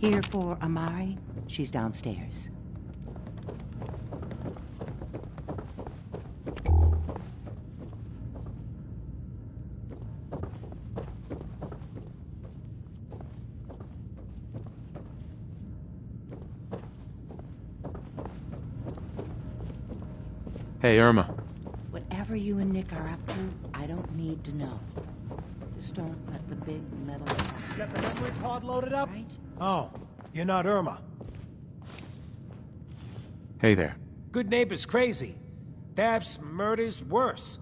Here for Amari? She's downstairs. Hey, Irma. Whatever you and Nick are up to, I don't need to know. Just don't let the big metal... You got the memory pod loaded up? Right? Oh, you're not Irma. Hey there. Good neighbors crazy. Thefts, murders, worse.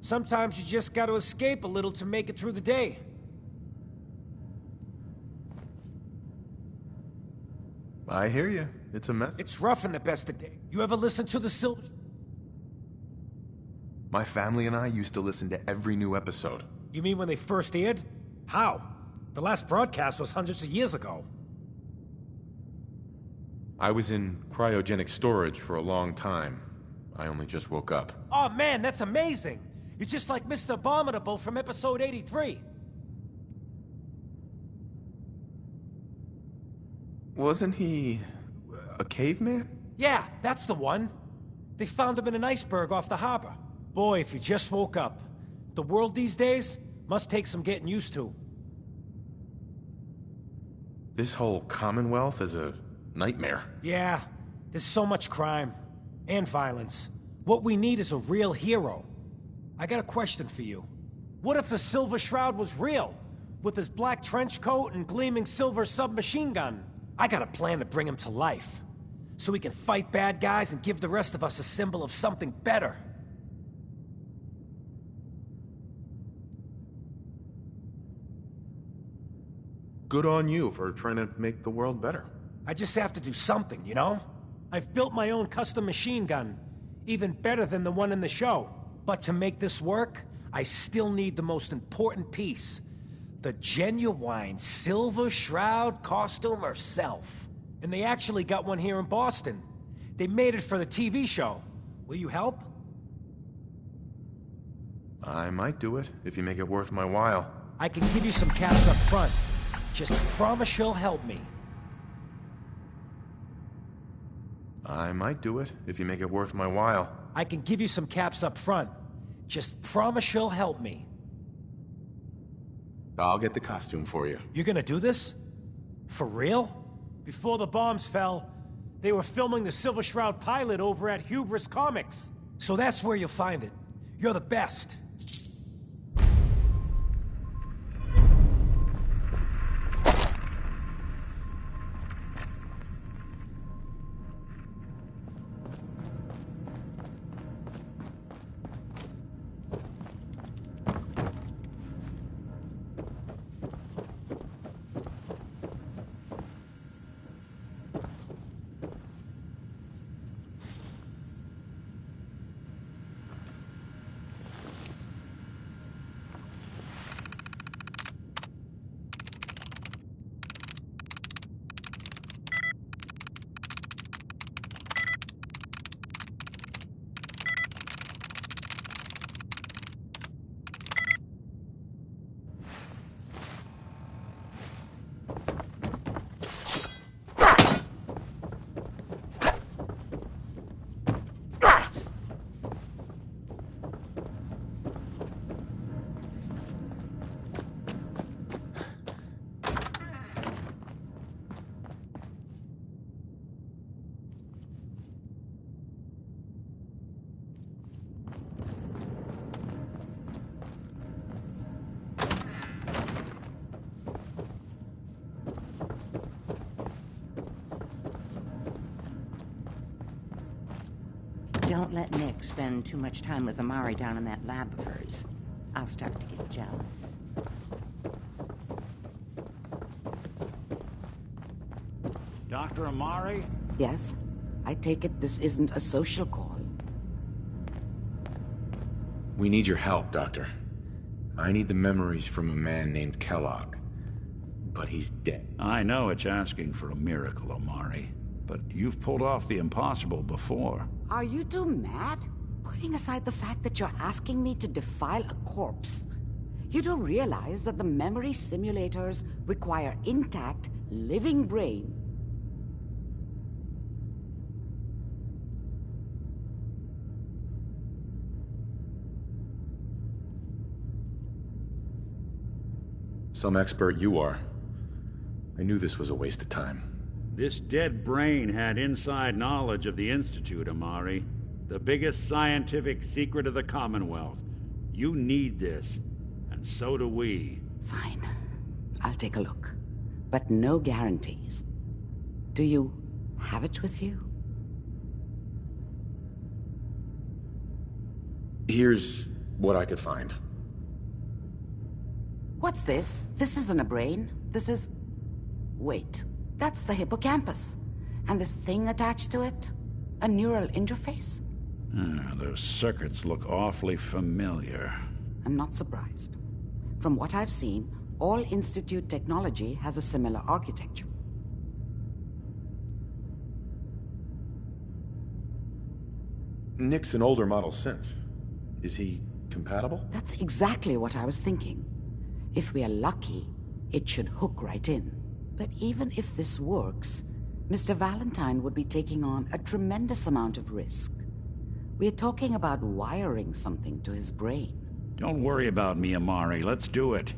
Sometimes you just gotta escape a little to make it through the day. I hear you. It's a mess. It's rough in the best of days. You ever listen to the Silver... My family and I used to listen to every new episode. You mean when they first aired? How? The last broadcast was hundreds of years ago. I was in cryogenic storage for a long time. I only just woke up. Oh man, that's amazing! You're just like Mr. Abominable from episode 83. Wasn't he... a caveman? Yeah, that's the one. They found him in an iceberg off the harbor. Boy, if you just woke up. The world these days must take some getting used to. This whole Commonwealth is a nightmare. Yeah, there's so much crime. And violence. What we need is a real hero. I got a question for you. What if the Silver Shroud was real? With his black trench coat and gleaming silver submachine gun? I got a plan to bring him to life. So he can fight bad guys and give the rest of us a symbol of something better. Good on you for trying to make the world better. I just have to do something, you know? I've built my own custom machine gun. Even better than the one in the show. But to make this work, I still need the most important piece. The genuine Silver Shroud costume herself. And they actually got one here in Boston. They made it for the TV show. Will you help? I might do it, if you make it worth my while. I can give you some caps up front. Just promise you'll help me. I might do it, if you make it worth my while. I can give you some caps up front. Just promise you'll help me. I'll get the costume for you. You're gonna do this? For real? Before the bombs fell, they were filming the Silver Shroud pilot over at Hubris Comics. So that's where you'll find it. You're the best. Don't let Nick spend too much time with Amari down in that lab of hers. I'll start to get jealous. Dr. Amari? Yes? I take it this isn't a social call. We need your help, Doctor. I need the memories from a man named Kellogg. But he's dead. I know it's asking for a miracle, Amari. But you've pulled off the impossible before. Are you two mad? Putting aside the fact that you're asking me to defile a corpse. You do realize that the memory simulators require intact, living brains. Some expert you are. I knew this was a waste of time. This dead brain had inside knowledge of the Institute, Amari. The biggest scientific secret of the Commonwealth. You need this, and so do we. Fine. I'll take a look. But no guarantees. Do you have it with you? Here's what I could find. What's this? This isn't a brain. This is... Wait. That's the hippocampus. And this thing attached to it? A neural interface? Those circuits look awfully familiar. I'm not surprised. From what I've seen, all Institute technology has a similar architecture. Nick's an older model synth. Is he compatible? That's exactly what I was thinking. If we are lucky, it should hook right in. But even if this works, Mr. Valentine would be taking on a tremendous amount of risk. We're talking about wiring something to his brain. Don't worry about me, Amari. Let's do it.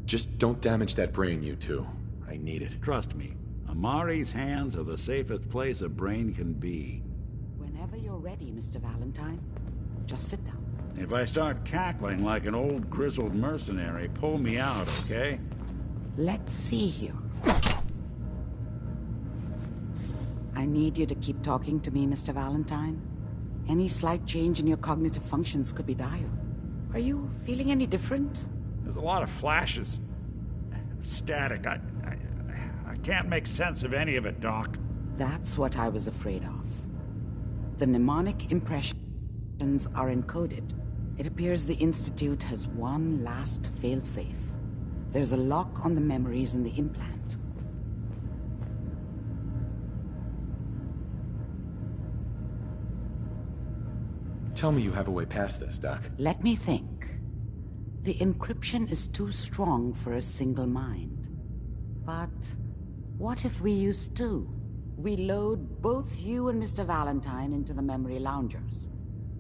Just don't damage that brain, you two. I need it. Trust me, Amari's hands are the safest place a brain can be. Whenever you're ready, Mr. Valentine, just sit down. If I start cackling like an old grizzled mercenary, pull me out, okay? Let's see here. I need you to keep talking to me, Mr. Valentine. Any slight change in your cognitive functions could be dire. Are you feeling any different? There's a lot of flashes. Static. I can't make sense of any of it, Doc. That's what I was afraid of. The mnemonic impressions are encoded. It appears the Institute has one last failsafe. There's a lock on the memories in the implant. Tell me you have a way past this, Doc. Let me think. The encryption is too strong for a single mind. But what if we use two? We load both you and Mr. Valentine into the memory loungers.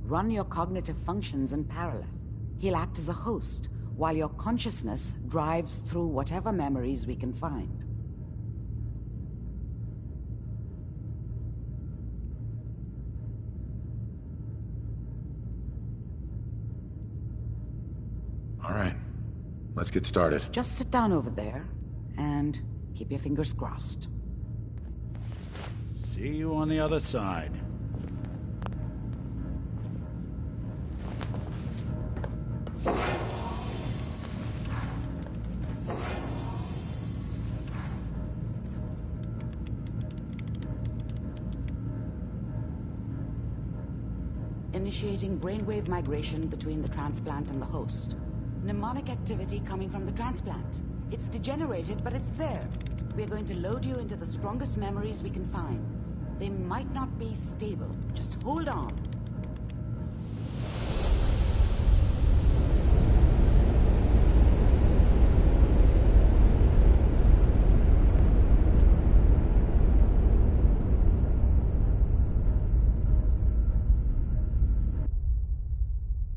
Run your cognitive functions in parallel. He'll act as a host, while your consciousness drives through whatever memories we can find. All right. Let's get started. Just sit down over there, and keep your fingers crossed. See you on the other side. Initiating brainwave migration between the transplant and the host. Mnemonic activity coming from the transplant. It's degenerated, but it's there. We're going to load you into the strongest memories we can find. They might not be stable. Just hold on.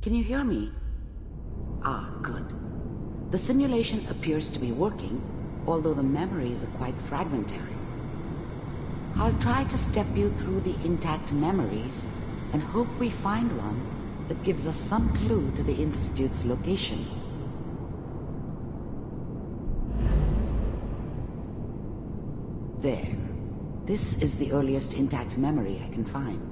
Can you hear me? Ah, good. The simulation appears to be working, although the memories are quite fragmentary. I'll try to step you through the intact memories and hope we find one that gives us some clue to the Institute's location. There. This is the earliest intact memory I can find.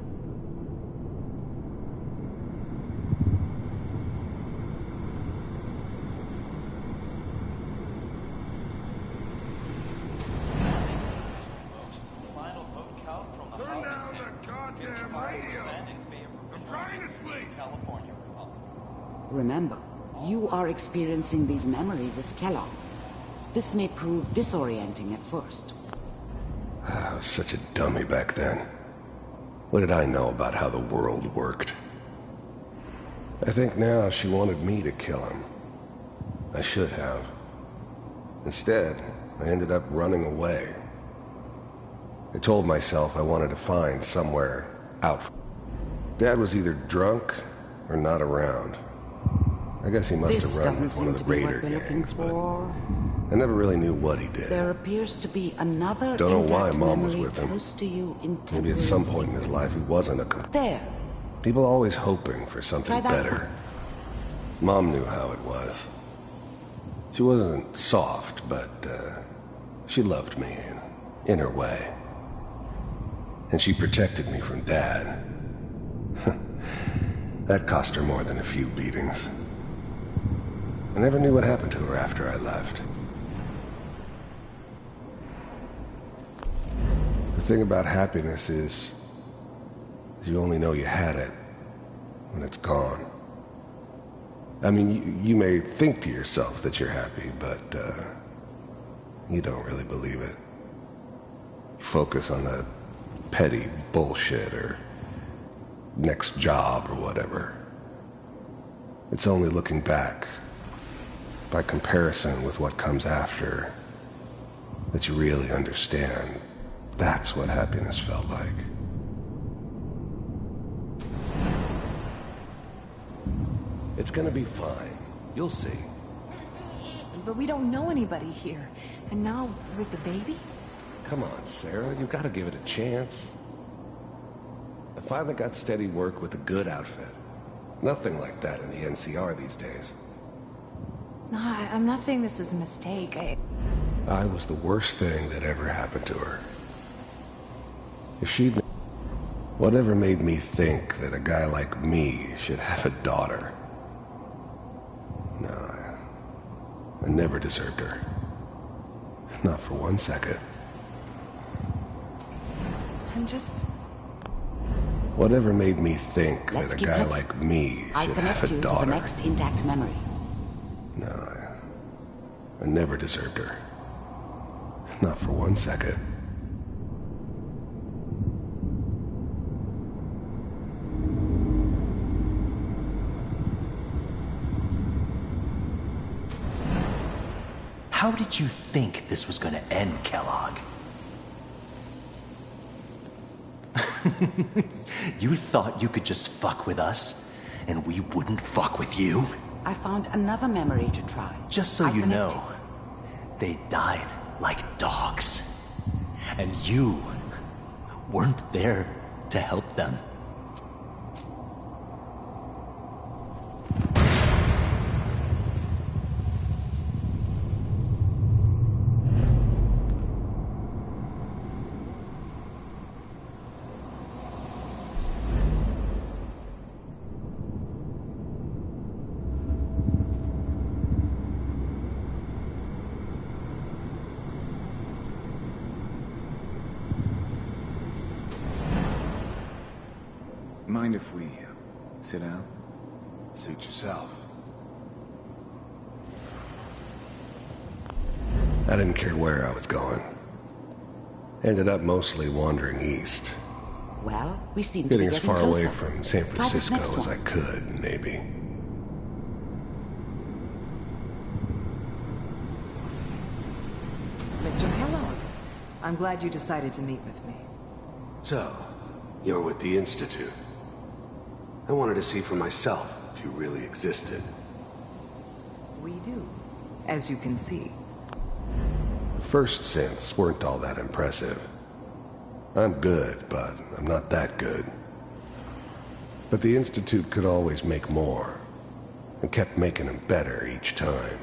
Remember, you are experiencing these memories as Kellogg. This may prove disorienting at first. I was such a dummy back then. What did I know about how the world worked? I think now she wanted me to kill him. I should have. Instead, I ended up running away. I told myself I wanted to find somewhere out. Dad was either drunk or not around. I guess he must have run with one of the raider gangs, but I never really knew what he did. There appears to be another Don't know why intact Mom was memory with him. close to you in Maybe at some point in his life he wasn't a... There. People always hoping for something Try that better. Mom knew how it was. She wasn't soft, but she loved me in her way. And she protected me from Dad. That cost her more than a few beatings. I never knew what happened to her after I left. The thing about happiness is you only know you had it when it's gone. I mean, you may think to yourself that you're happy, but you don't really believe it. You focus on the petty bullshit or next job or whatever. It's only looking back, by comparison with what comes after, that you really understand that's what happiness felt like. It's gonna be fine. You'll see. But we don't know anybody here. And now, with the baby? Come on, Sarah. You gotta give it a chance. I finally got steady work with a good outfit. Nothing like that in the NCR these days. No, I'm not saying this was a mistake. I was the worst thing that ever happened to her. If she'd... Whatever made me think that a guy like me should have a daughter? No, I never deserved her. Not for 1 second. I'm just... Whatever made me think Let's that a keep guy heading. like me I'll should connect have you a to the daughter? next intact memory. No, I never deserved her. Not for 1 second. How did you think this was gonna end, Kellogg? You thought you could just fuck with us, and we wouldn't fuck with you? I found another memory to try. Just so I'll you connect know, they died like dogs. And you weren't there to help them. Mind if we sit down? Suit yourself. I didn't care where I was going. Ended up mostly wandering east. Well, we seem to Getting be as getting far closer. away from San Try this Francisco next as I one. could, maybe. Mr. Kellogg, I'm glad you decided to meet with me. So, you're with the Institute. I wanted to see for myself if you really existed. We do, as you can see. The first synths weren't all that impressive. I'm good, but I'm not that good. But the Institute could always make more, and kept making them better each time.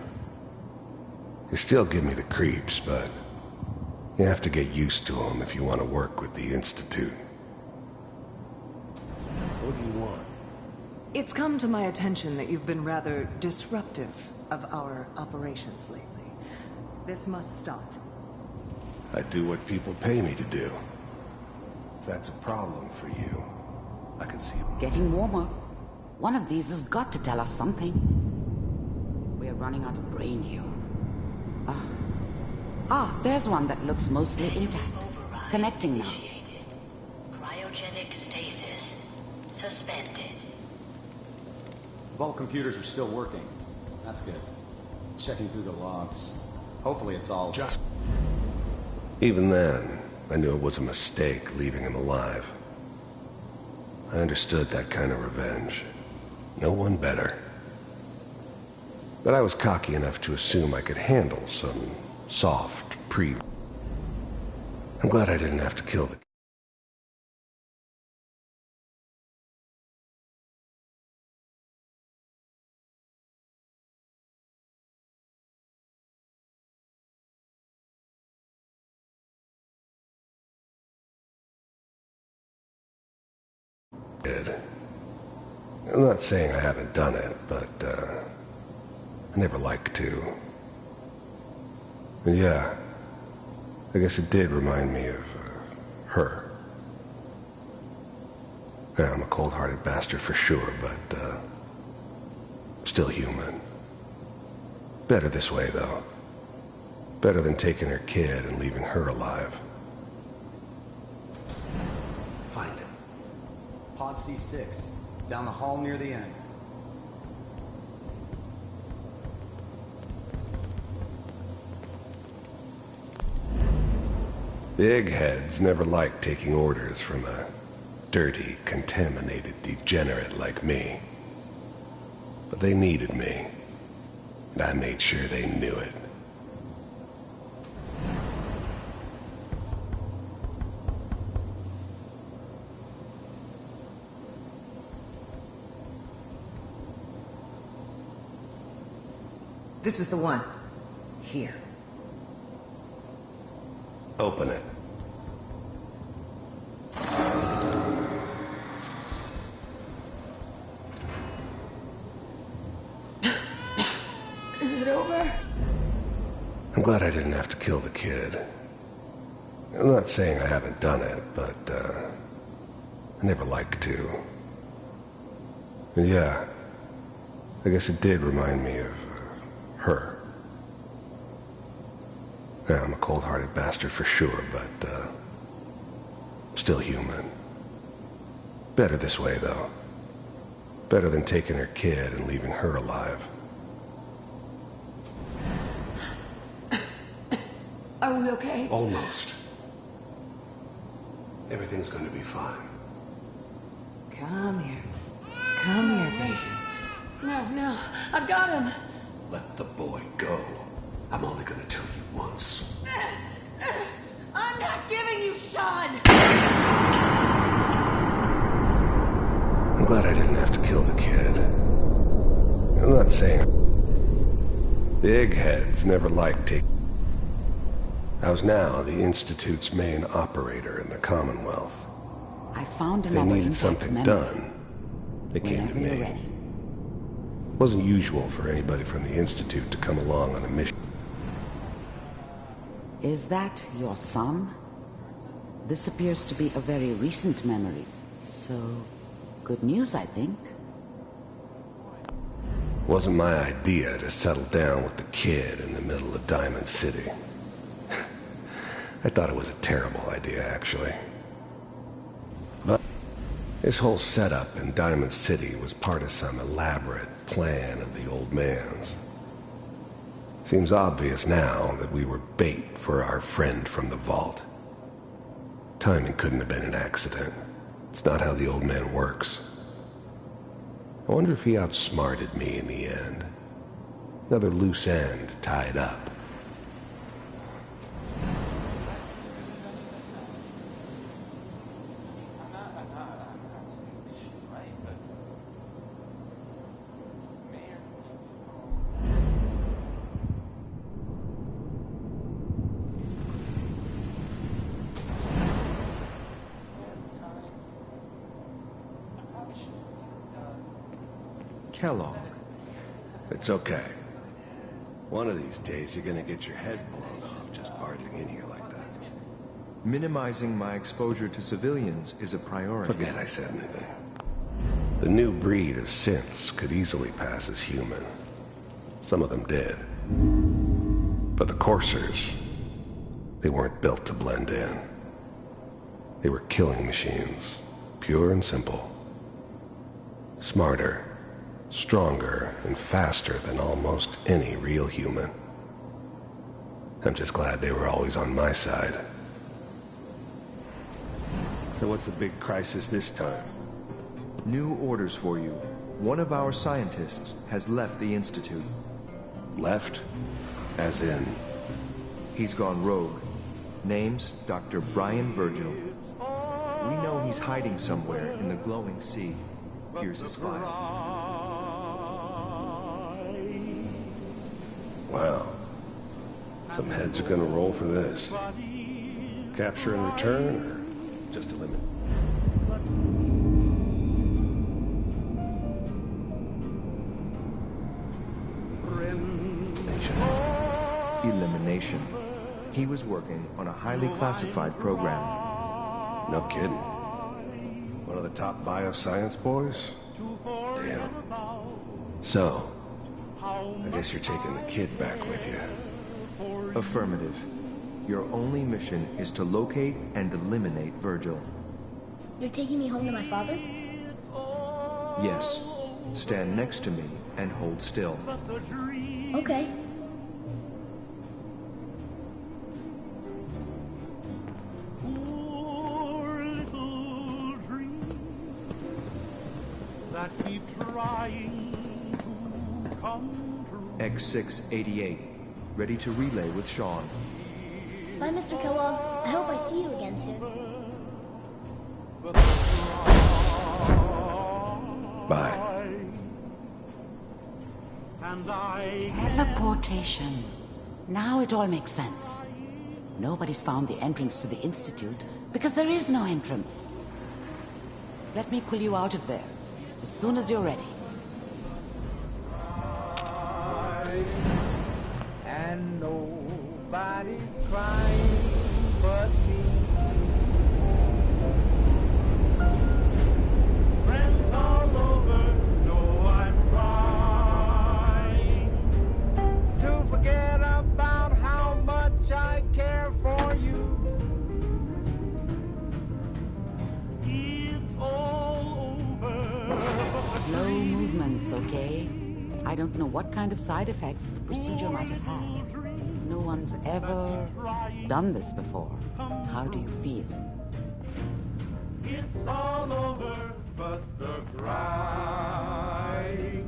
They still give me the creeps, but you have to get used to them if you want to work with the Institute. What do you want? It's come to my attention that you've been rather disruptive of our operations lately. This must stop. I do what people pay me to do. If that's a problem for you, I can see... Getting warmer. One of these has got to tell us something. We're running out of brain here. There's one that looks mostly intact. Connecting now. Cryogenic stasis suspended. vault computers are still working. That's good. Checking through the logs. Hopefully it's all... Just... Even then, I knew it was a mistake leaving him alive. I understood that kind of revenge. No one better. But I was cocky enough to assume I could handle some soft I'm glad I didn't have to kill the kid. I'm not saying I haven't done it, but, I never liked to. And yeah, I guess it did remind me of, her. Yeah, I'm a cold-hearted bastard for sure, but, still human. Better this way, though. Better than taking her kid and leaving her alive. Find him. Pod C6, down the hall near the end. The eggheads never liked taking orders from a dirty, contaminated degenerate like me. But they needed me, and I made sure they knew it. This is the one. Here. Open it. Is it over? I'm glad I didn't have to kill the kid. I'm not saying I haven't done it, but, I never liked to. And yeah, I guess it did remind me of, her. Yeah, I'm a cold-hearted bastard for sure, but, still human. Better this way, though. Better than taking her kid and leaving her alive. Are we okay? Almost. Everything's going to be fine. Come here. Come here, baby. No, I've got him. Let the boy go. I'm only going to tell you once. I'm not giving you Sean! I'm glad I didn't have to kill the kid. I'm not saying... The eggheads never liked taking... I was now the Institute's main operator in the Commonwealth. I found If they another needed intact something memory. done, they came to Whenever you're me. ready. It wasn't usual for anybody from the Institute to come along on a mission. Is that your son? This appears to be a very recent memory. So, good news, I think. It wasn't my idea to settle down with the kid in the middle of Diamond City. I thought it was a terrible idea, actually. But this whole setup in Diamond City was part of some elaborate plan of the old man's. Seems obvious now that we were bait for our friend from the vault. Timing couldn't have been an accident. It's not how the old man works. I wonder if he outsmarted me in the end. Another loose end tied up. Kellogg. It's okay. One of these days you're gonna get your head blown off just barging in here like that. Minimizing my exposure to civilians is a priority. Forget I said anything. The new breed of synths could easily pass as human. Some of them did. But the coursers, they weren't built to blend in. They were killing machines, pure and simple. Smarter, Stronger and faster than almost any real human. I'm just glad they were always on my side. So what's the big crisis this time? New orders for you. One of our scientists has left the Institute. Left? As in? He's gone rogue. Name's Dr. Brian Virgil. We know he's hiding somewhere in the glowing sea. Here's his file. Wow. Some heads are gonna roll for this. Capture and return, or just eliminate? Elimination. He was working on a highly classified program. No kidding. One of the top bioscience boys? Damn. So, I guess you're taking the kid back with you. Affirmative. Your only mission is to locate and eliminate Virgil. You're taking me home to my father? Yes. Stand next to me and hold still. Okay. X688. Ready to relay with Sean. Bye, Mr. Kellogg. I hope I see you again soon. Bye. Teleportation. Now it all makes sense. Nobody's found the entrance to the Institute because there is no entrance. Let me pull you out of there as soon as you're ready. And nobody's crying but me. Friends all over know I'm crying to forget about how much I care for you. It's all over. Slow movements, okay? I don't know what kind of side effects the procedure might have had. No one's ever done this before. How do you feel? It's all over but the crying,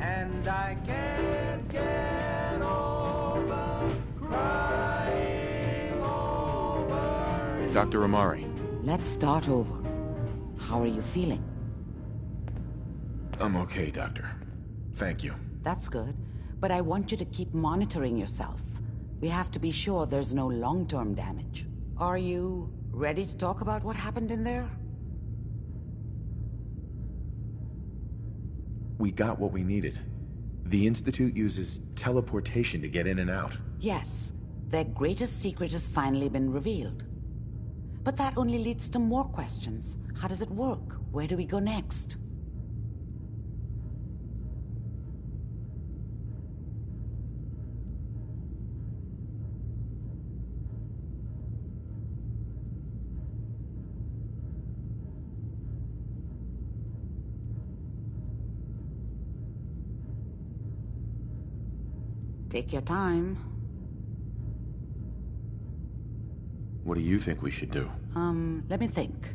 and I can't get over crying over. Dr. Amari. Let's start over. How are you feeling? I'm okay, Doctor. Thank you. That's good, but I want you to keep monitoring yourself. We have to be sure there's no long-term damage. Are you ready to talk about what happened in there? We got what we needed. The Institute uses teleportation to get in and out. Yes, their greatest secret has finally been revealed. But that only leads to more questions. How does it work? Where do we go next? Take your time. What do you think we should do? Let me think.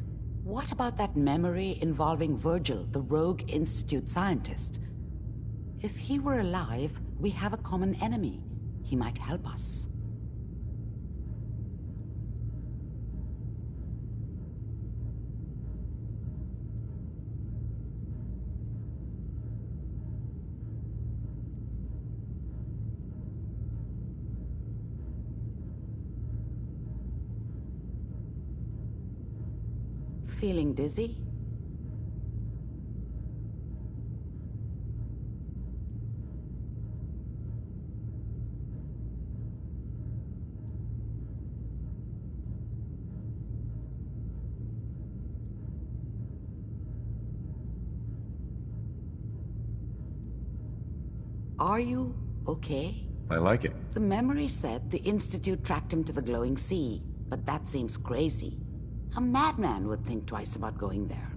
What about that memory involving Virgil, the rogue Institute scientist? If he were alive, we have a common enemy. He might help us. Feeling dizzy? Are you okay? I like it. The memory said the Institute tracked him to the glowing sea, but that seems crazy. A madman would think twice about going there.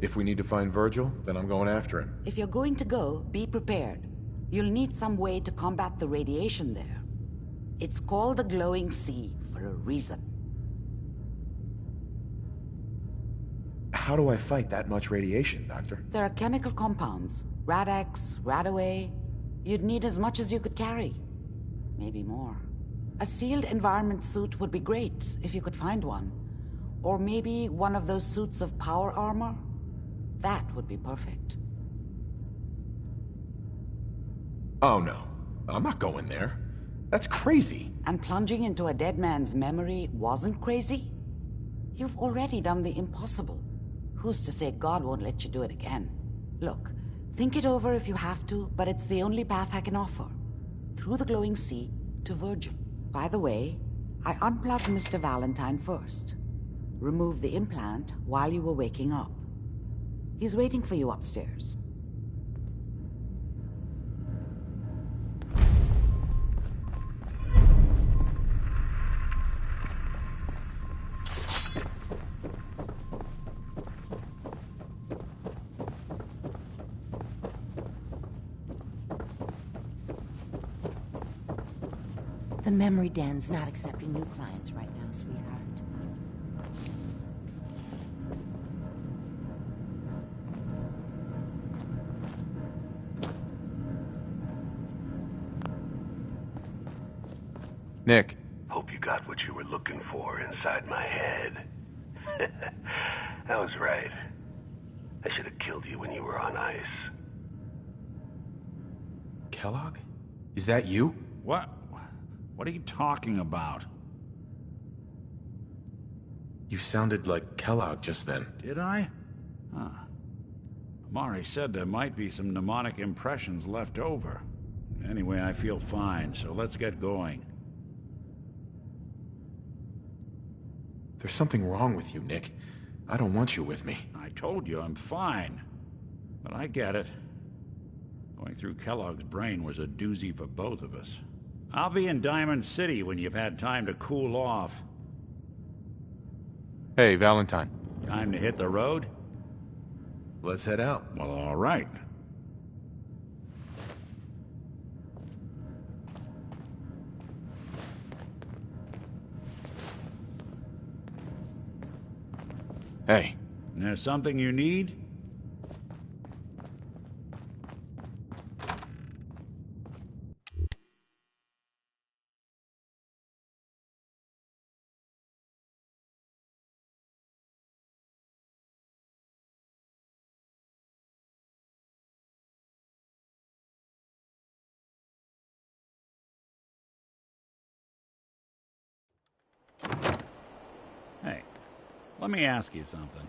If we need to find Virgil, then I'm going after him. If you're going to go, be prepared. You'll need some way to combat the radiation there. It's called the glowing sea for a reason. How do I fight that much radiation, Doctor? There are chemical compounds. Rad-X, Radaway. You'd need as much as you could carry. Maybe more. A sealed environment suit would be great, if you could find one. Or maybe one of those suits of power armor? That would be perfect. Oh no, I'm not going there. That's crazy. And plunging into a dead man's memory wasn't crazy? You've already done the impossible. Who's to say God won't let you do it again? Look, think it over if you have to, but it's the only path I can offer. Through the glowing sea to Virgil. By the way, I unplugged Mr. Valentine first. Removed the implant while you were waking up. He's waiting for you upstairs. The memory den's not accepting new clients right now, sweetheart. Nick. Hope you got what you were looking for inside my head. I was right. I should have killed you when you were on ice. Kellogg? Is that you? What? What are you talking about? You sounded like Kellogg just then. Did I? Huh. Amari said there might be some mnemonic impressions left over. Anyway, I feel fine, so let's get going. There's something wrong with you, Nick. I don't want you with me. I told you I'm fine. But I get it. Going through Kellogg's brain was a doozy for both of us. I'll be in Diamond City when you've had time to cool off. Hey, Valentine. Time to hit the road? Let's head out. Well, all right. Hey. There's something you need? Hey, let me ask you something.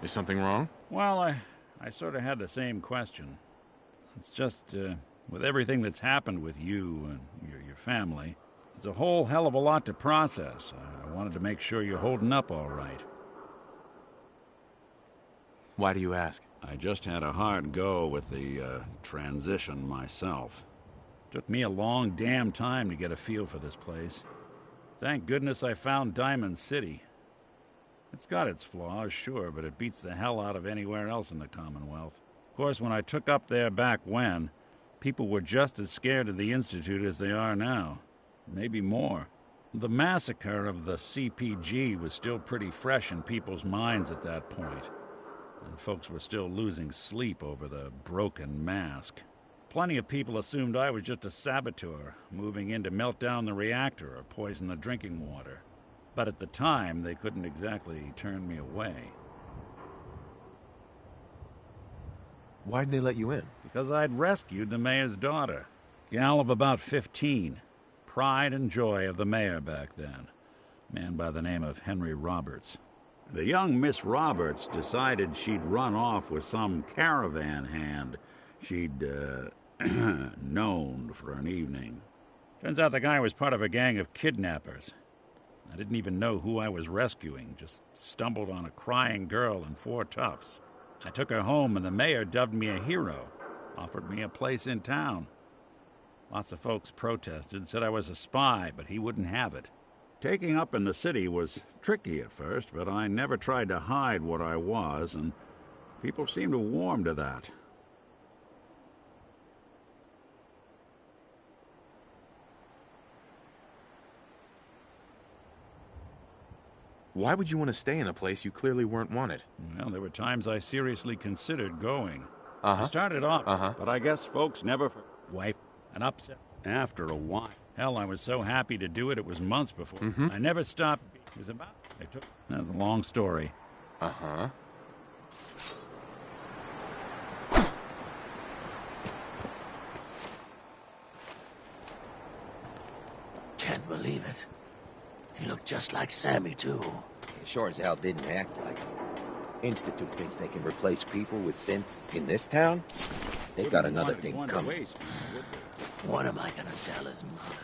Is something wrong? Well, I sort of had the same question. It's just, with everything that's happened with you and your family, it's a whole hell of a lot to process. I wanted to make sure you're holding up all right. Why do you ask? I just had a hard go with the transition myself. Took me a long damn time to get a feel for this place. Thank goodness I found Diamond City. It's got its flaws, sure, but it beats the hell out of anywhere else in the Commonwealth. Of course, when I took up there back when, people were just as scared of the Institute as they are now. Maybe more. The massacre of the CPG was still pretty fresh in people's minds at that point, and folks were still losing sleep over the broken mask. Plenty of people assumed I was just a saboteur, moving in to melt down the reactor or poison the drinking water. But at the time, they couldn't exactly turn me away. Why'd they let you in? Because I'd rescued the mayor's daughter. Gal of about 15. Pride and joy of the mayor back then. Man by the name of Henry Roberts. The young Miss Roberts decided she'd run off with some caravan hand she'd, known for an evening. Turns out the guy was part of a gang of kidnappers. I didn't even know who I was rescuing, just stumbled on a crying girl and 4 toughs. I took her home and the mayor dubbed me a hero, offered me a place in town. Lots of folks protested, said I was a spy, but he wouldn't have it. Taking up in the city was tricky at first, but I never tried to hide what I was, and people seemed to warm to that. Why would you want to stay in a place you clearly weren't wanted? Well, there were times I seriously considered going. Uh-huh. I started off, but I guess folks never wife and upset after a while. Hell, I was so happy to do it, it was months before. I never stopped. It was about... That's a long story. Uh-huh. Can't believe it. He looked just like Sammy, too. He sure as hell didn't act like it. Institute thinks they can replace people with synths in this town? They got another thing coming. What am I gonna tell his mother?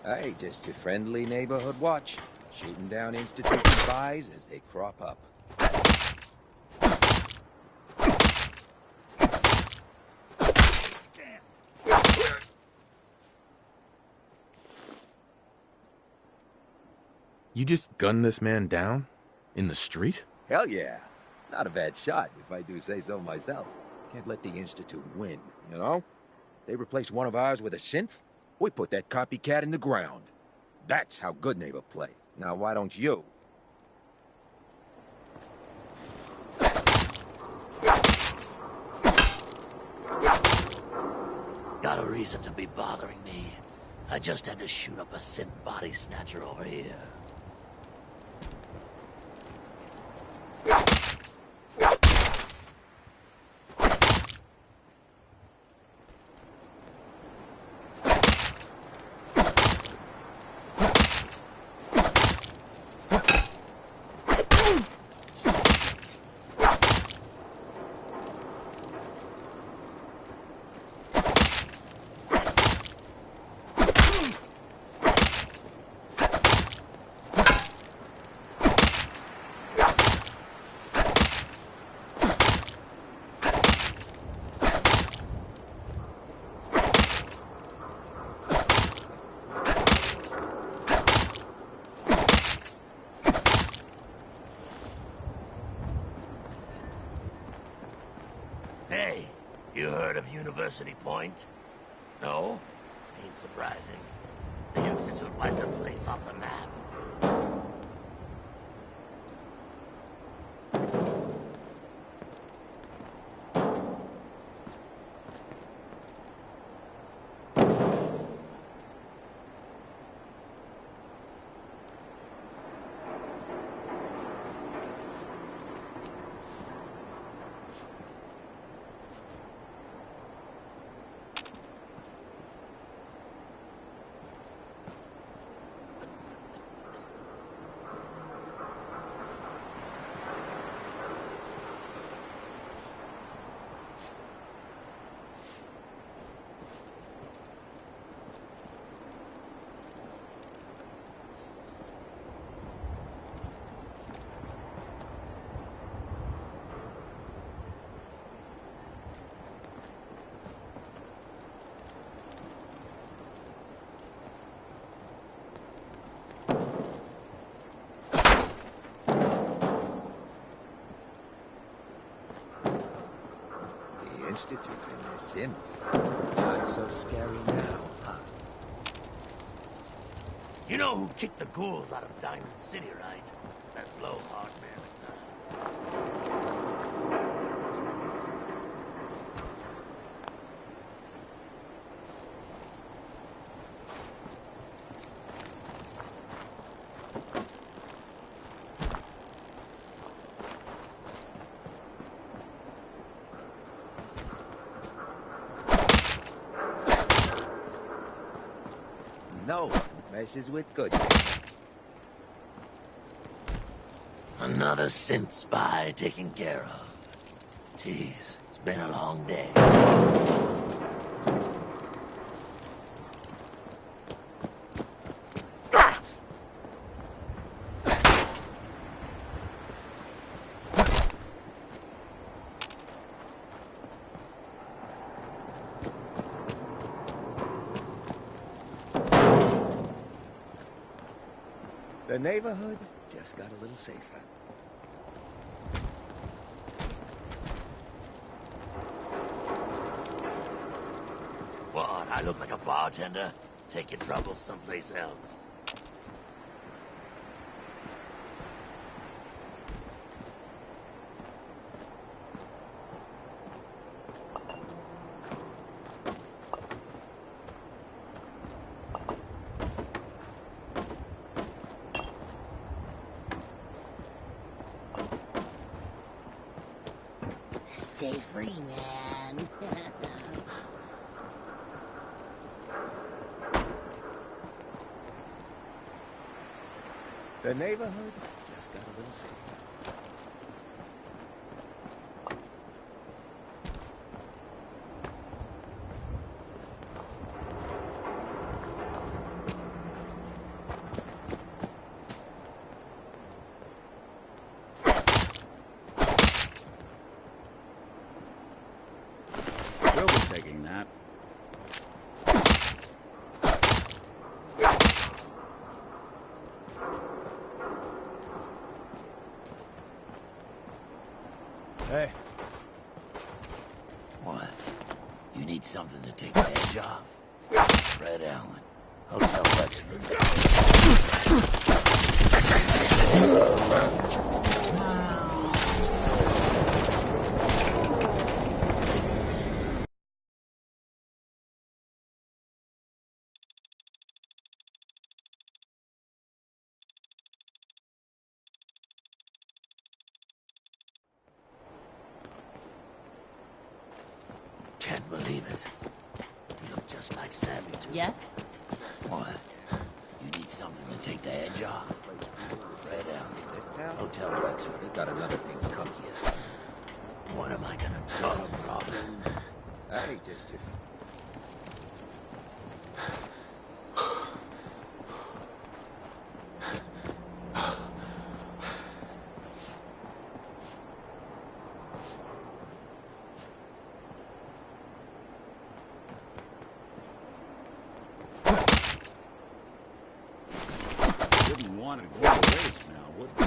Hey, just your friendly neighborhood watch. Shooting down Institute spies as they crop up. You just gunned this man down? In the street? Hell yeah. Not a bad shot, if I do say so myself. Can't let the Institute win, you know? They replace one of ours with a synth, we put that copycat in the ground. That's how good neighbor play. Now why don't you? Got a reason to be bothering me. I just had to shoot up a synth body snatcher over here. Hey, you heard of University Point? No? Ain't surprising. The Institute wiped the place off the map. Institute and their sins. Not so scary now, huh? You know who kicked the ghouls out of Diamond City, right? That blowhard man. No one messes with good. Another synth spy taken care of. Jeez, it's been a long day. The neighborhood just got a little safer. What, I look like a bartender? Take your troubles someplace else. Stay free, man. The neighborhood just got a little safer. We'll be taking that. Hey. What? You need something to take the edge off? Fred Allen, Hotel Wexford. Can't believe it. You look just like Sammy, too. Yes? What? You need something to take the edge off? Fred Allen, Hotel Wexford. They got another thing to cook here. What am I gonna tell them, Robin? I hate this different. Wouldn't want it to go to waste now, would we?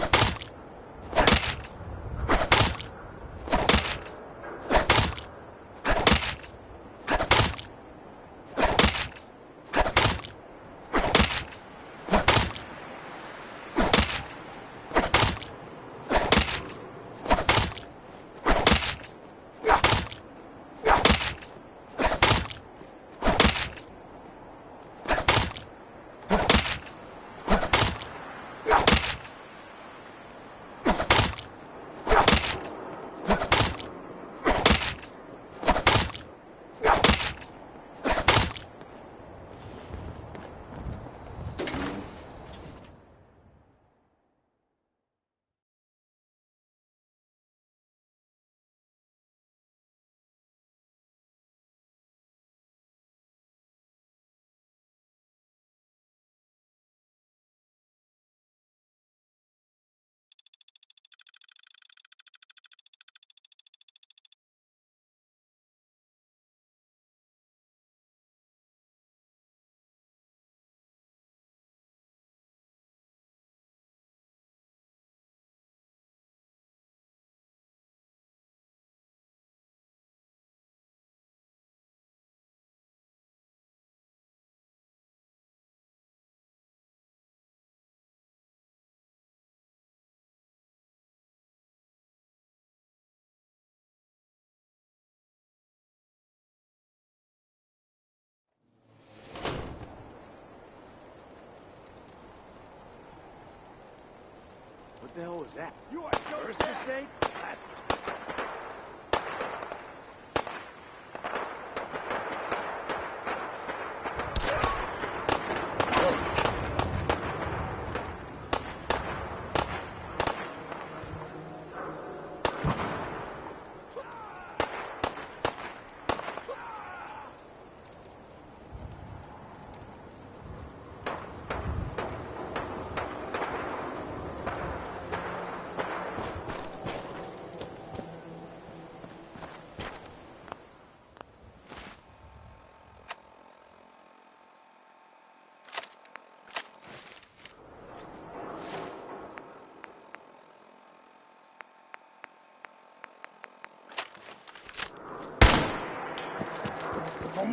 What the hell was that? You are so first mistake, last mistake.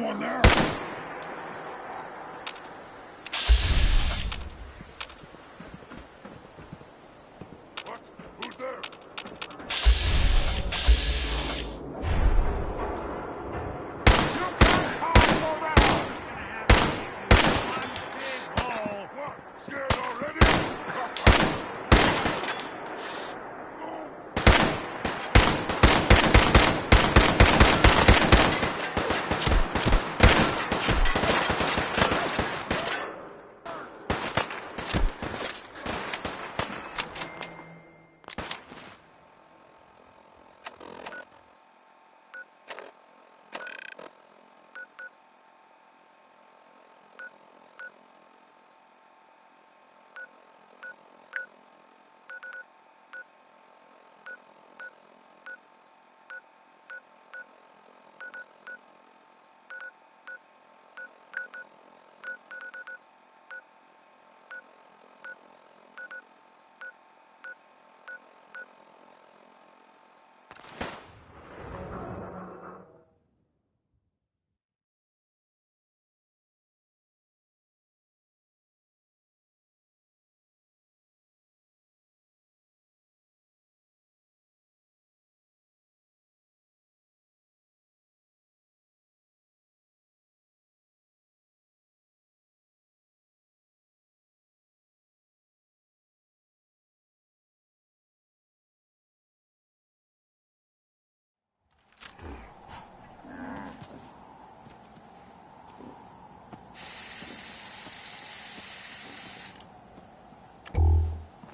someone there? What? Who's there? Scared already?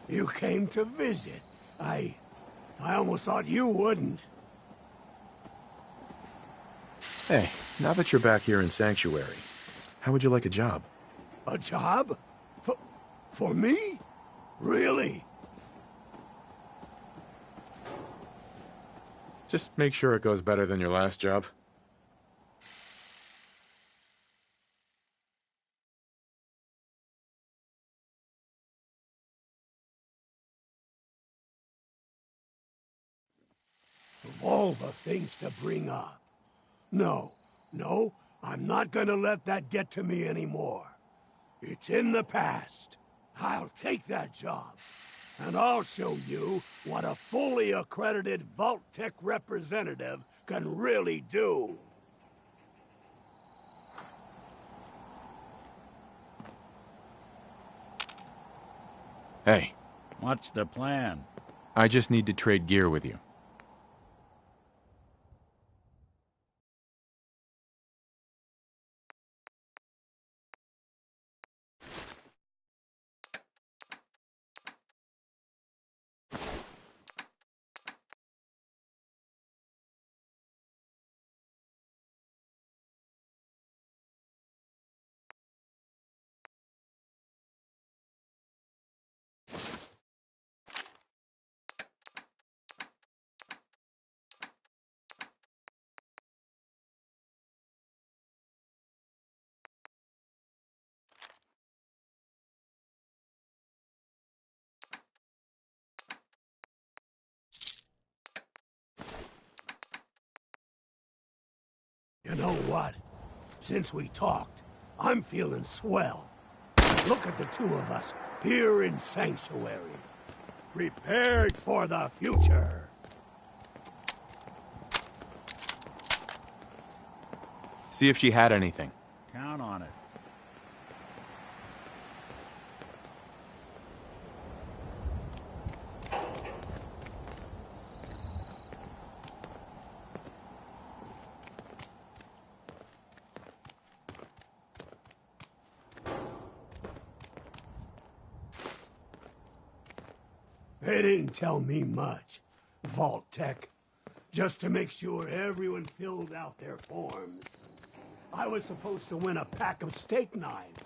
You came to visit. I almost thought you wouldn't. Hey, now that you're back here in Sanctuary, how would you like a job? A job? For me? Really? Just make sure it goes better than your last job. Of all the things to bring up. No, I'm not gonna let that get to me anymore. It's in the past. I'll take that job. And I'll show you what a fully accredited Vault-Tec representative can really do. Hey. What's the plan? I just need to trade gear with you. You know what? Since we talked, I'm feeling swell. Look at the two of us here in Sanctuary. Prepared for the future. See if she had anything. Count on it. They didn't tell me much, Vault-Tec. Just to make sure everyone filled out their forms. I was supposed to win a pack of steak knives.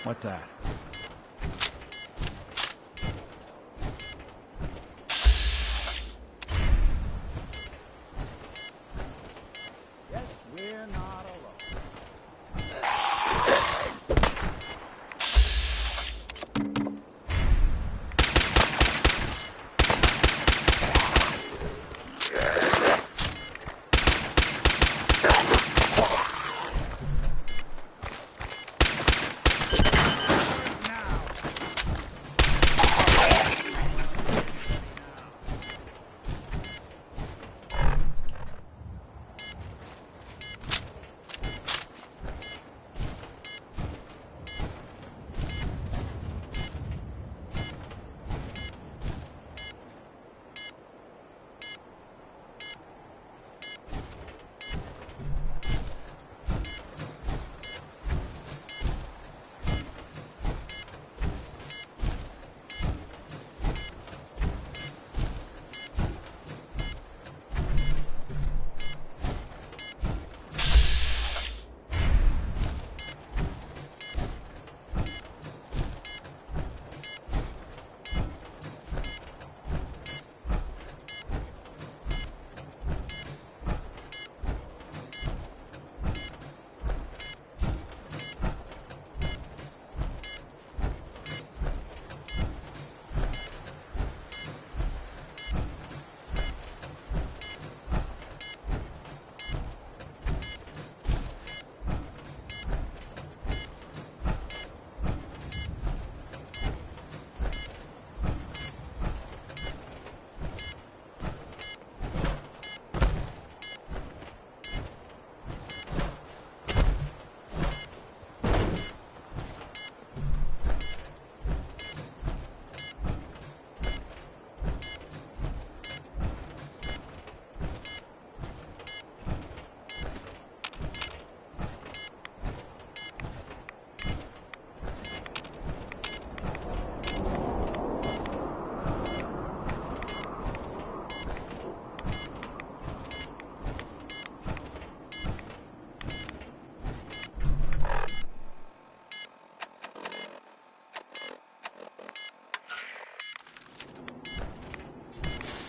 What's that? Yes, we're not alone.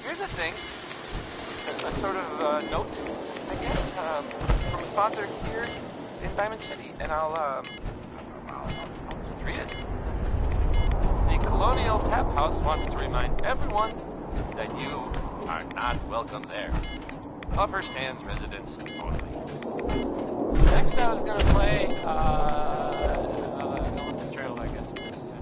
Here's a thing, a sort of note, I guess, from a sponsor here in Diamond City, and I'll just read it. The Colonial Tap House wants to remind everyone that you are not welcome there. Upper Stands residents only. Next I was gonna play, Ella Fitzgerald, I guess. This is it.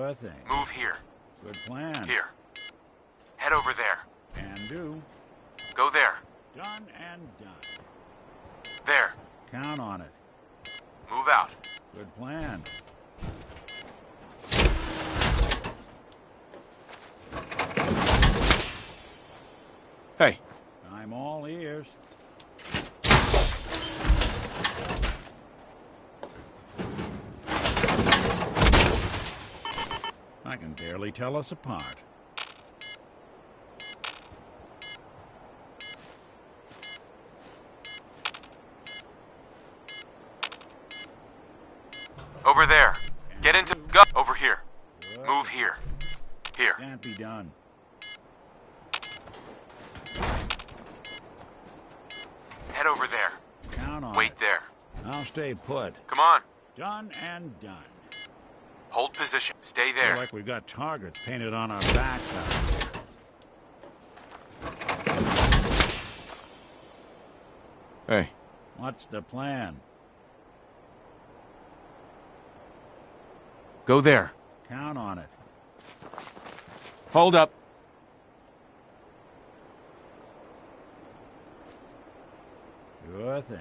Sure thing. Move here. Good plan. Here. Head over there. Can do. Go there. Done and done. There. Count on it. Move out. Good plan. Hey. I'm all ears. I can barely tell us apart. Over there. Get into... Go. Over here. Move here. Here. Can't be done. Head over there. Count on Wait it. there. I'll stay put. Come on. Done and done. Hold position. Stay there. Feel like we've got targets painted on our backs out here. Hey. What's the plan? Go there. Count on it. Hold up. Sure thing.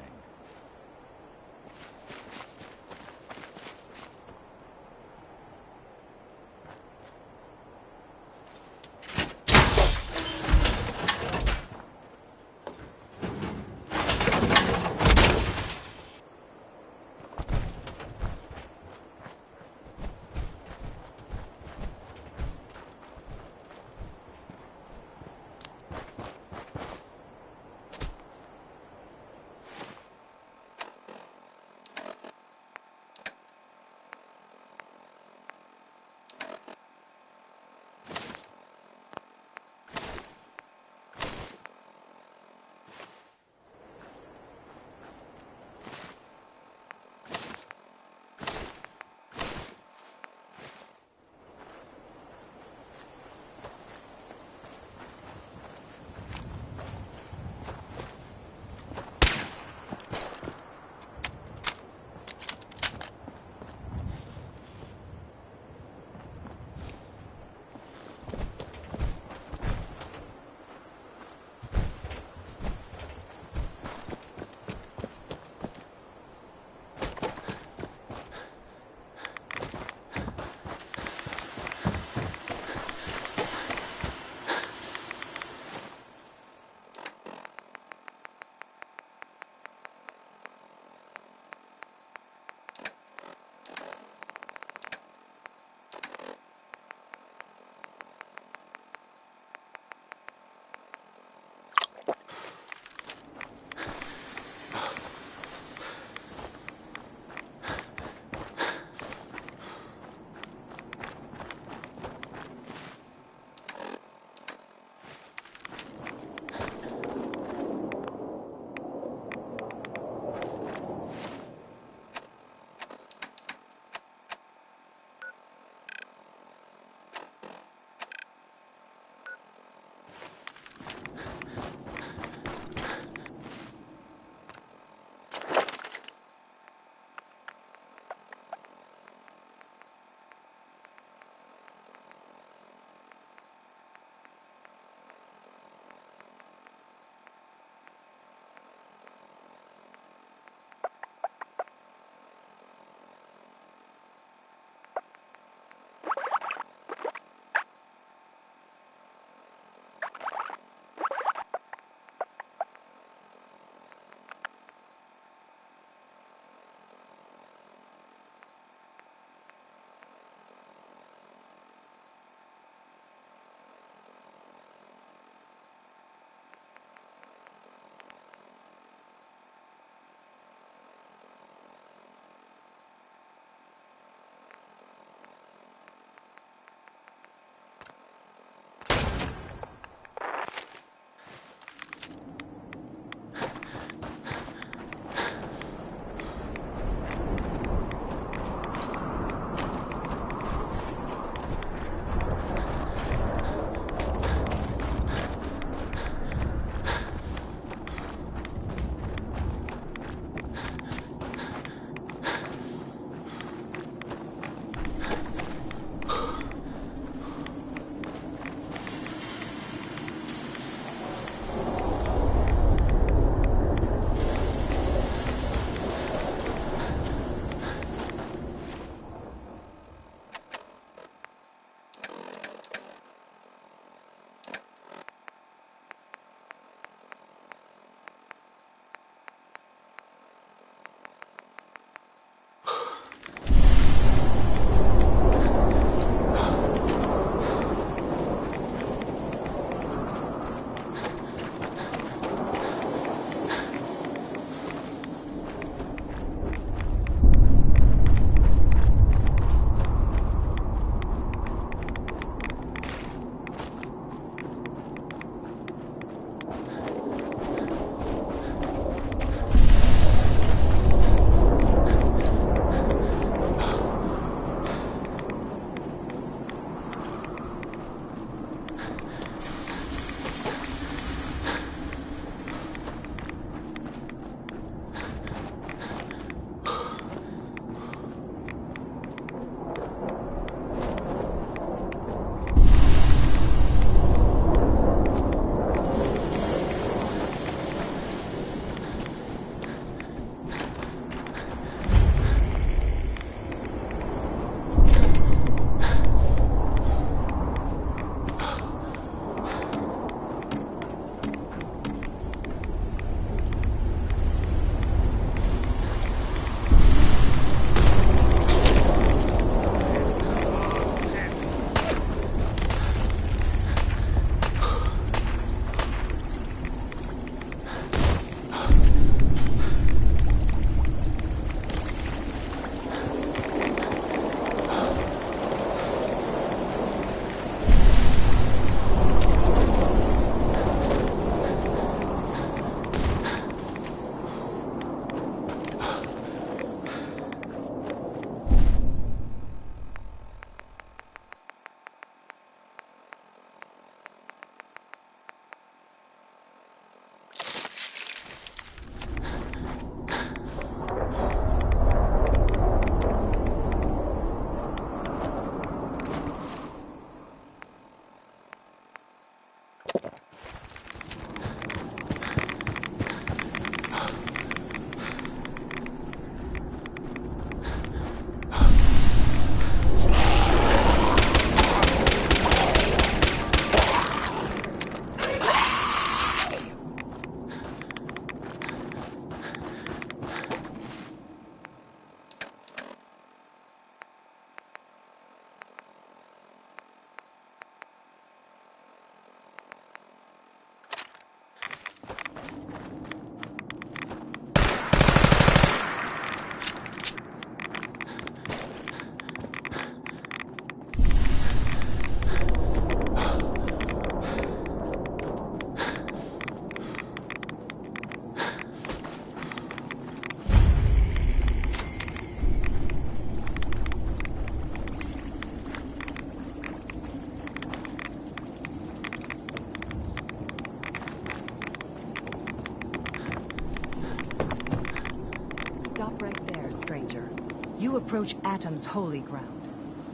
Stop right there, stranger. You approach Atom's holy ground.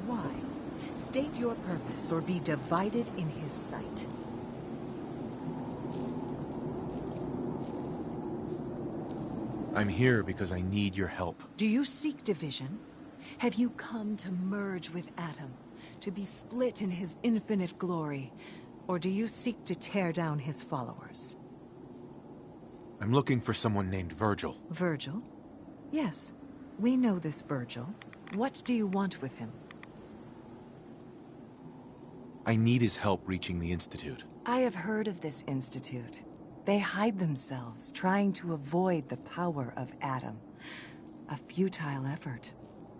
Why? State your purpose or be divided in his sight. I'm here because I need your help. Do you seek division? Have you come to merge with Atom? To be split in his infinite glory? Or do you seek to tear down his followers? I'm looking for someone named Virgil. Virgil? Yes, we know this Virgil. What do you want with him? I need his help reaching the Institute. I have heard of this Institute. They hide themselves, trying to avoid the power of Atom. A futile effort.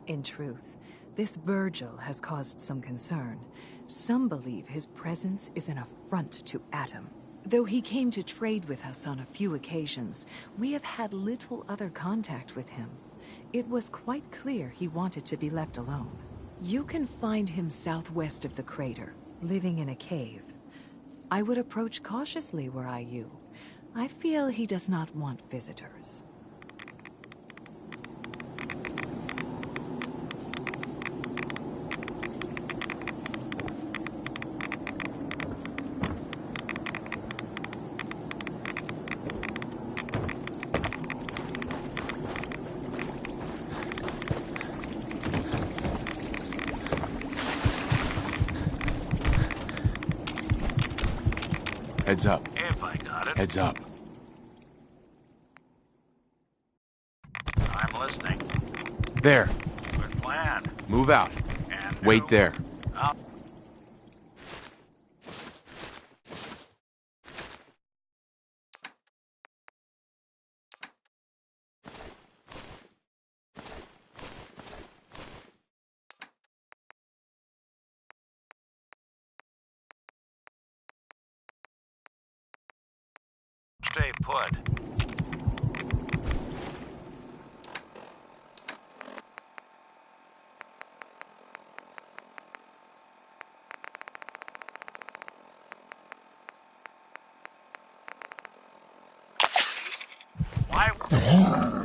In truth, this Virgil has caused some concern. Some believe his presence is an affront to Atom. Though he came to trade with us on a few occasions, we have had little other contact with him. It was quite clear he wanted to be left alone. You can find him southwest of the crater, living in a cave. I would approach cautiously were I you. I feel he does not want visitors. Heads up. If I got it. Heads up. I'm listening. There. Good plan. Move out. And Wait there. I'll... Stay put. Why?